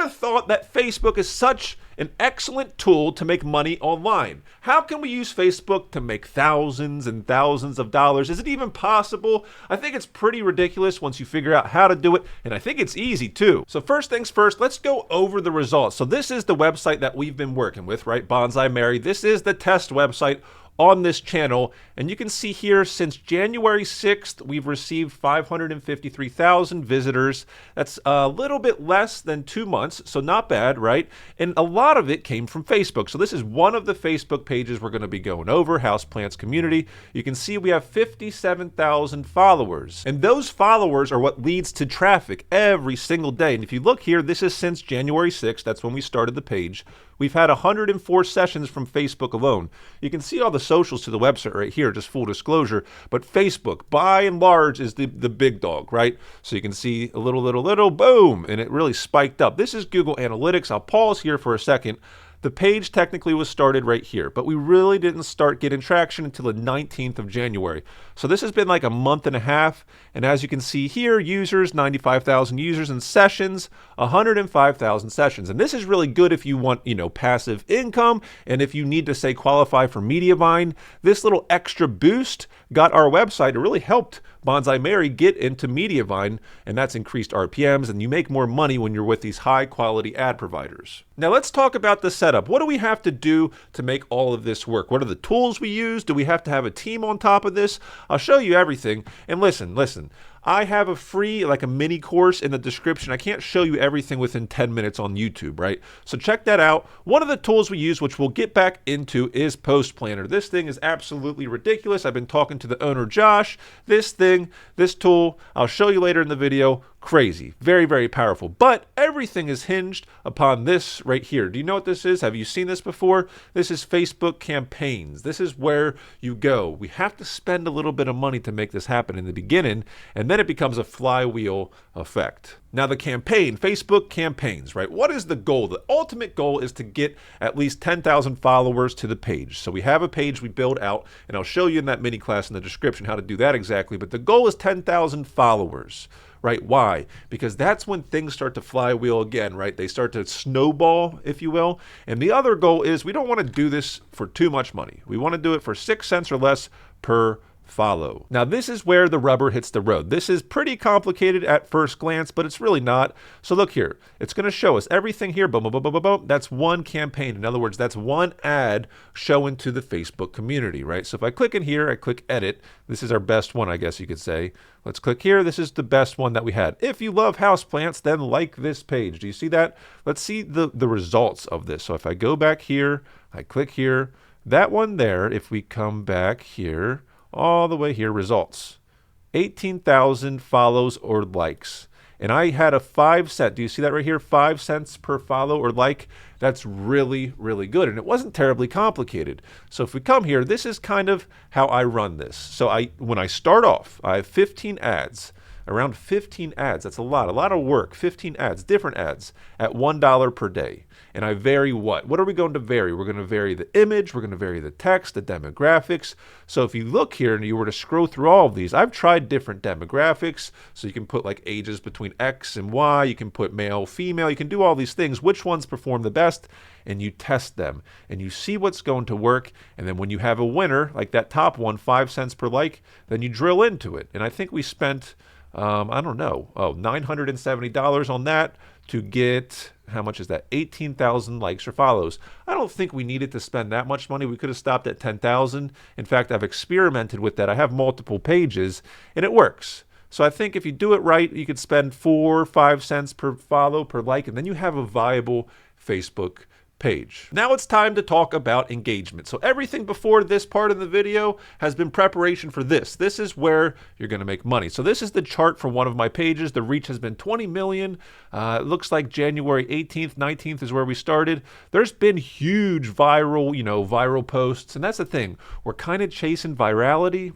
have thought that Facebook is such an excellent tool to make money online? How can we use Facebook to make thousands and thousands of dollars? Is it even possible? I think it's pretty ridiculous once you figure out how to do it, and I think it's easy too. So first things first, let's go over the results. So this is the website that we've been working with, right? Bonsai Mary. This is the test website on this channel, and you can see here since January 6th we've received 553,000 visitors. That's a little bit less than 2 months, so not bad, right? And a lot of it came from Facebook. So this is one of the Facebook pages we're going to be going over, Houseplants Community. You can see we have 57,000 followers, and those followers are what leads to traffic every single day. And if you look here, this is since January 6th, that's when we started the page. We've had 104 sessions from Facebook alone. You can see all the socials to the website right here, just full disclosure, but Facebook, by and large, is the big dog, right? So you can see a little, boom, and it really spiked up. This is Google Analytics. I'll pause here for a second. The page technically was started right here, but we really didn't start getting traction until the 19th of January. So this has been like a month and a half, and as you can see here, users, 95,000 users, and sessions, 105,000 sessions. And this is really good if you want, passive income, and if you need to, say, qualify for Mediavine. This little extra boost got our website. It really helped Bonsai Mary get into Mediavine, and that's increased RPMs, and you make more money when you're with these high quality ad providers. Now let's talk about the setup. What do we have to do to make all of this work? What are the tools we use? Do we have to have a team on top of this? I'll show you everything. And listen, I have a free, like a mini course in the description. I can't show you everything within 10 minutes on YouTube, right? So check that out. One of the tools we use, which we'll get back into, is Post Planner. This thing is absolutely ridiculous. I've been talking to the owner, Josh. This tool, I'll show you later in the video. Crazy. Very, very powerful. But everything is hinged upon this right here. Do you know what this is? Have you seen this before? This is Facebook campaigns. This is where you go. We have to spend a little bit of money to make this happen in the beginning, and then it becomes a flywheel effect. Now the campaign, Facebook campaigns, right? What is the goal? The ultimate goal is to get at least 10,000 followers to the page. So we have a page we build out, and I'll show you in that mini class in the description how to do that exactly. But the goal is 10,000 followers. Right? Why? Because that's when things start to flywheel again, right? They start to snowball, if you will. And the other goal is we don't want to do this for too much money. We want to do it for 6 cents or less per follow. Now this is where the rubber hits the road. This is pretty complicated at first glance, but it's really not. So look here, it's going to show us everything here. Boom, boom, boom, boom, boom, boom. That's one campaign. In other words, that's one ad showing to the Facebook community, right? So if I click in here, I click edit. This is our best one, I guess you could say. Let's click here. This is the best one that we had. If you love houseplants, then like this page. Do you see that? Let's see the results of this. So if I go back here, I click here, that one there, if we come back here, all the way here, results. 18,000 follows or likes. And I had a 5 cent. Do you see that right here? 5 cents per follow or like. That's really, really good. And it wasn't terribly complicated. So if we come here, this is kind of how I run this. So when I start off, I have 15 ads. Around 15 ads. That's a lot of work. 15 ads, different ads at $1 per day. And I vary what? What are we going to vary? We're going to vary the image. We're going to vary the text, the demographics. So if you look here and you were to scroll through all of these, I've tried different demographics. So you can put like ages between X and Y. You can put male, female. You can do all these things. Which ones perform the best? And you test them. And you see what's going to work. And then when you have a winner, like that top one, 5 cents per like, then you drill into it. And I think we spent, $970 on that to get, how much is that? 18,000 likes or follows. I don't think we needed to spend that much money. We could have stopped at 10,000. In fact, I've experimented with that. I have multiple pages and it works. So I think if you do it right, you could spend 4 or 5 cents per follow, per like, and then you have a viable Facebook page. Now it's time to talk about engagement. So everything before this part of the video has been preparation for this. This is where you're going to make money. So this is the chart for one of my pages. The reach has been 20 million. It looks like January 18th, 19th is where we started. There's been huge viral posts. And that's the thing. We're kind of chasing virality.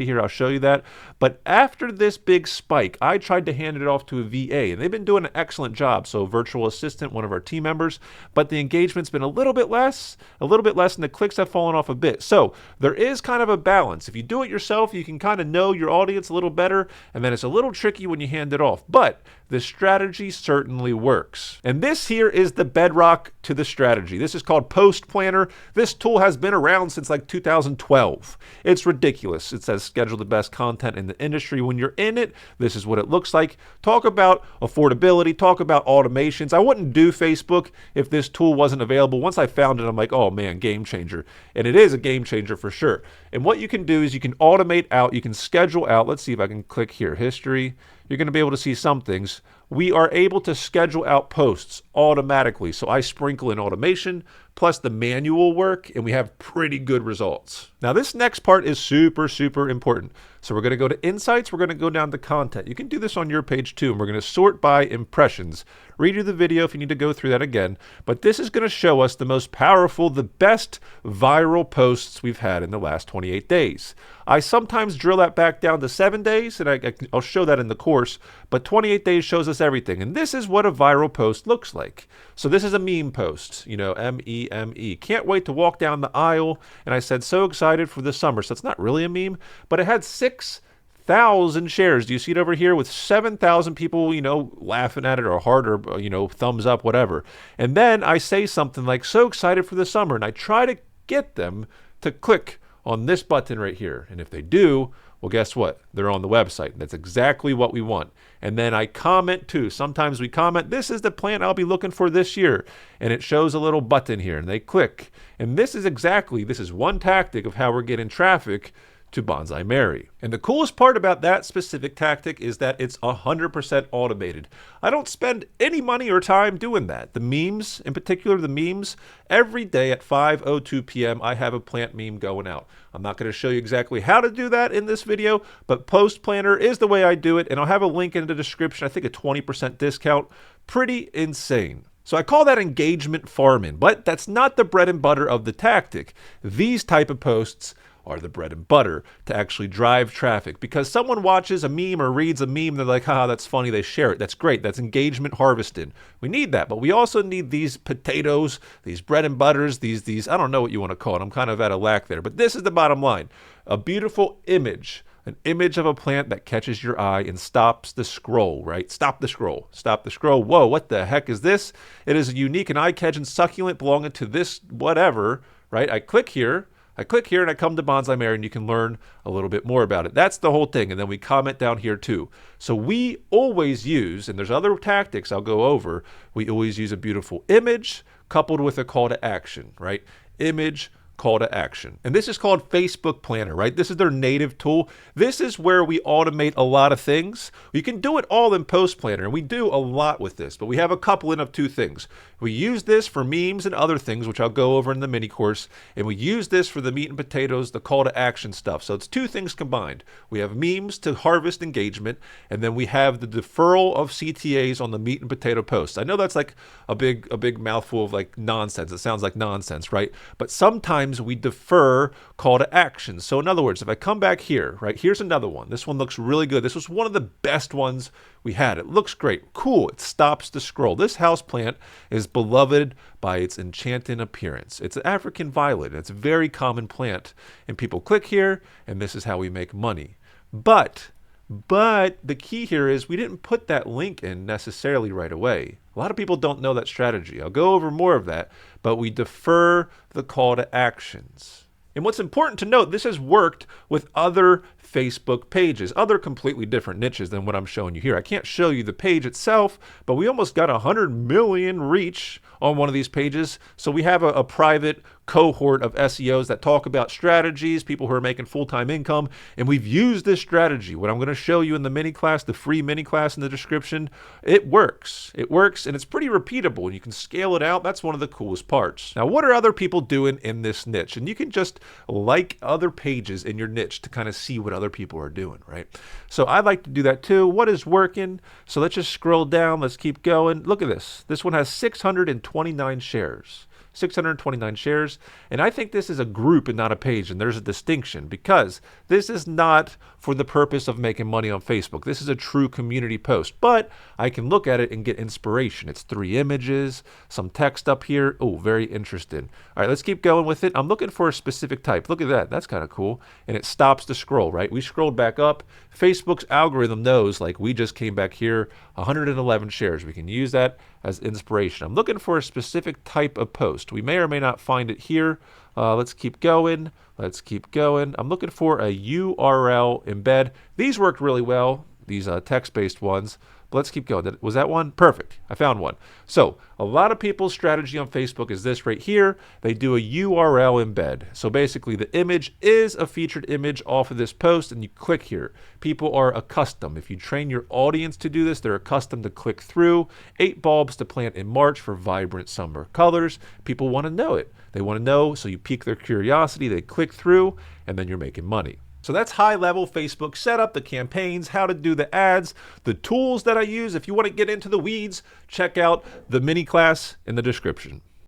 Here. I'll show you that. But after this big spike, I tried to hand it off to a VA and they've been doing an excellent job. So virtual assistant, one of our team members, but the engagement's been a little bit less, and the clicks have fallen off a bit. So there is kind of a balance. If you do it yourself, you can kind of know your audience a little better, and then it's a little tricky when you hand it off. But the strategy certainly works. And this here is the bedrock to the strategy. This is called Post Planner. This tool has been around since like 2012. It's ridiculous. It says schedule the best content in the industry. When you're in it, this is what it looks like. Talk about affordability, talk about automations. I wouldn't do Facebook if this tool wasn't available. Once I found it, I'm like, oh man, game changer. And it is a game changer for sure. And what you can do is you can automate out, you can schedule out. Let's see if I can click here, history. You're going to be able to see some things. We are able to schedule out posts automatically. So I sprinkle in automation plus the manual work, and we have pretty good results. Now this next part is super, super important. So we're going to go to insights. We're going to go down to content. You can do this on your page too, and we're going to sort by impressions. Redo the video if you need to go through that again. But this is going to show us the most powerful, the best viral posts we've had in the last 28 days. I sometimes drill that back down to 7 days, and I'll show that in the course, but 28 days shows us everything. And this is what a viral post looks like. So this is a meme post, you know, M-E-M-E. Can't wait to walk down the aisle. And I said, so excited for the summer. So it's not really a meme, but it had 6,000 shares. Do you see it over here with 7,000 people, you know, laughing at it or heart or, you know, thumbs up, whatever. And then I say something like, so excited for the summer. And I try to get them to click on this button right here. And if they do, well, guess what? They're on the website. That's exactly what we want. And then I comment too. Sometimes we comment, this is the plant I'll be looking for this year. And it shows a little button here and they click. And this is one tactic of how we're getting traffic to Bonsai Mary. And the coolest part about that specific tactic is that it's 100% automated. I don't spend any money or time doing that. The memes, in particular the memes, every day at 5:02 p.m. I have a plant meme going out. I'm not going to show you exactly how to do that in this video, but Post Planner is the way I do it, and I'll have a link in the description. I think a 20% discount. Pretty insane. So I call that engagement farming, but that's not the bread and butter of the tactic. These type of posts are the bread and butter to actually drive traffic, because someone watches a meme or reads a meme, they're like, haha, that's funny, they share it. That's great. That's engagement harvested. We need that, but we also need these potatoes, these bread and butters, these, I don't know what you want to call it. I'm kind of at a lack there, but this is the bottom line. A beautiful image, an image of a plant that catches your eye and stops the scroll, right? Stop the scroll. Stop the scroll. Whoa, what the heck is this? It is a unique and eye-catching succulent belonging to this whatever, right? I click here and I come to Bonsai Mary, and you can learn a little bit more about it. That's the whole thing. And then we comment down here too. So we always use, and there's other tactics I'll go over, we always use a beautiful image coupled with a call to action, right? Image, call to action. And this is called Facebook Planner, right? This is their native tool. This is where we automate a lot of things. You can do it all in Post Planner, and we do a lot with this, but we have a coupling of two things. We use this for memes and other things, which I'll go over in the mini course, and we use this for the meat and potatoes, the call to action stuff. So it's two things combined. We have memes to harvest engagement, and then we have the deferral of CTAs on the meat and potato posts. I know that's like a big mouthful of like nonsense. It sounds like nonsense, right? But sometimes we defer call to action. So in other words, if I come back here, right, here's another one. This one looks really good. This was one of the best ones we had. It looks great. Cool. It stops the scroll. This houseplant is beloved by its enchanting appearance. It's an African violet. It's a very common plant. And people click here, and this is how we make money. But the key here is we didn't put that link in necessarily right away. A lot of people don't know that strategy. I'll go over more of that, but we defer the call to actions. And what's important to note, this has worked with other Facebook pages, other completely different niches than what I'm showing you here. I can't show you the page itself, but we almost got 100 million reach on one of these pages. So we have a private cohort of SEOs that talk about strategies, people who are making full-time income, and we've used this strategy. What I'm going to show you in the mini class, the free mini class in the description, it works. It works, and it's pretty repeatable, and you can scale it out. That's one of the coolest parts. Now, what are other people doing in this niche? And you can just like other pages in your niche to kind of see what other people are doing, right? So I like to do that too. What is working? So let's just scroll down. Let's keep going. Look at this. This one has 629 shares. 629 shares. And I think this is a group and not a page. And there's a distinction because this is not for the purpose of making money on Facebook. This is a true community post, but I can look at it and get inspiration. It's 3 images, some text up here. Oh, very interesting. All right, let's keep going with it. I'm looking for a specific type. Look at that. That's kind of cool. And it stops the scroll, right? We scrolled back up. Facebook's algorithm knows, like we just came back here, 111 shares. We can use that as inspiration. I'm looking for a specific type of post. We may or may not find it here. Let's keep going. Let's keep going. I'm looking for a URL embed. These worked really well, these text-based ones. But let's keep going. Was that one? Perfect. I found one. So a lot of people's strategy on Facebook is this right here. They do a URL embed. So basically the image is a featured image off of this post and you click here. People are accustomed. If you train your audience to do this, they're accustomed to click through. 8 bulbs to plant in March for vibrant summer colors. People want to know it. They want to know, so you pique their curiosity, they click through, and then you're making money. So that's high-level Facebook setup, the campaigns, how to do the ads, the tools that I use. If you want to get into the weeds, check out the mini class in the description.